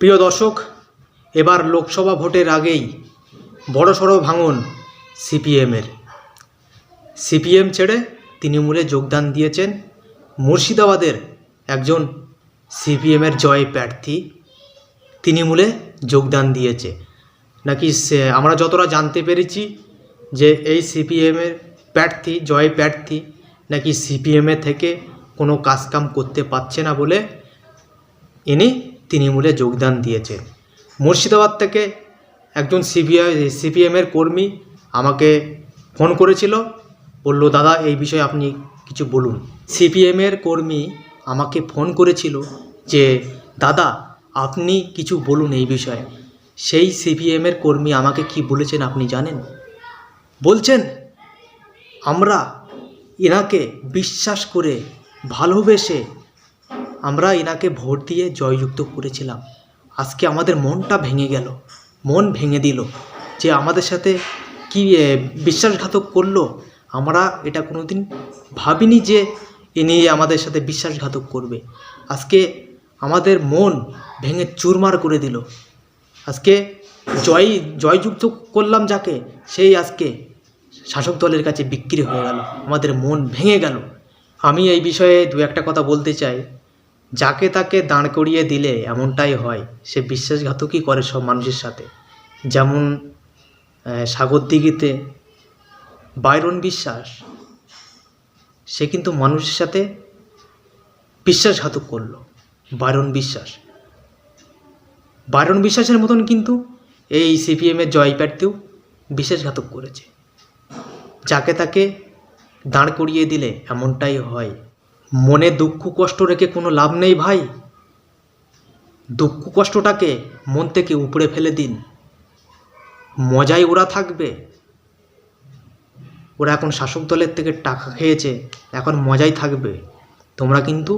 প্রিয় দর্শক, এবার লোকসভা ভোটের আগেই বড়সড় ভাঙন সিপিএমের। সিপিএম ছেড়ে তৃণমূলে যোগদান দিয়েছেন মুর্শিদাবাদের একজন সিপিএমের জয় প্রার্থী। তৃণমূলে যোগদান দিয়েছে নাকি আমরা যতটা জানতে পেরেছি যে এই সিপিএমের প্রার্থী জয় প্রার্থী নাকি সিপিএমের থেকে কোনো কাজকাম করতে পারছে না বলে ইনি তৃণমূলে যোগদান দিয়েছে। মুর্শিদাবাদ থেকে একজন সিপিএমের কর্মী আমাকে ফোন করেছিল, বলল দাদা এই বিষয়ে আপনি কিছু বলুন। সিপিএমের কর্মী আমাকে ফোন করেছিল যে দাদা আপনি কিছু বলুন এই বিষয়ে। সেই সিপিএমের কর্মী আমাকে কি বলেছেন আপনি জানেন? বলছেন আমরা এনাকে বিশ্বাস করে ভালোবেসে আমরা এনাকে ভোট দিয়ে জয়যুক্ত করেছিলাম, আজকে আমাদের মনটা ভেঙে গেল, মন ভেঙে দিল যে আমাদের সাথে কি বিশ্বাসঘাতক করলো। আমরা এটা কোনো দিন ভাবিনি যে ইনি আমাদের সাথে বিশ্বাসঘাতক করবে। আজকে আমাদের মন ভেঙে চুরমার করে দিল। আজকে জয়যুক্ত করলাম যাকে, সেই আজকে শাসক দলের কাছে বিক্রি হয়ে গেল, আমাদের মন ভেঙে গেল। আমি এই বিষয়ে দু একটা কথা বলতে চাই। যাকে তাকে দাঁড় করিয়ে দিলে এমনটাই হয়, সে বিশ্বাসঘাতকই করে সব মানুষের সাথে। যেমন সাগরদিঘিতে বাইরন বিশ্বাস, সে কিন্তু মানুষের সাথে বিশ্বাসঘাতক করলো। বাইরন বিশ্বাসের মতন কিন্তু এই সিপিএমের জয় প্রার্থীও বিশ্বাসঘাতক করেছে। যাকে তাকে দাঁড় করিয়ে দিলে এমনটাই হয়। মনে দুঃখ কষ্ট রেখে কোনো লাভ নেই ভাই। দুঃখ কষ্টটাকে মন থেকে উপড়ে ফেলে দিন। মজায় ওরা থাকবে। ওরা এখন শাসক দলের থেকে টাকা খেয়েছে, এখন মজায় থাকবে। তোমরা কিন্তু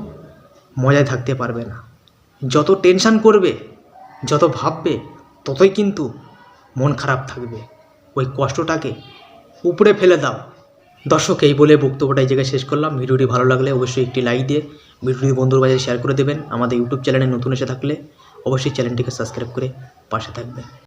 মজায় থাকতে পারবে না। যত টেনশন করবে, যত ভাববে, ততই কিন্তু মন খারাপ থাকবে। ওই কষ্টটাকে উপড়ে ফেলে দাও। দর্শক, এই বলে বক্তব্যটা এই জায়গায় শেষ করলাম। ভিডিওটি ভালো লাগলে অবশ্যই একটি লাইক দিয়ে ভিডিওটি বন্ধুর মাঝে শেয়ার করে দেবেন। আমাদের ইউটিউব চ্যানেলে নতুন এসে থাকলে অবশ্যই চ্যানেলটিকে সাবস্ক্রাইব করে পাশে থাকবেন।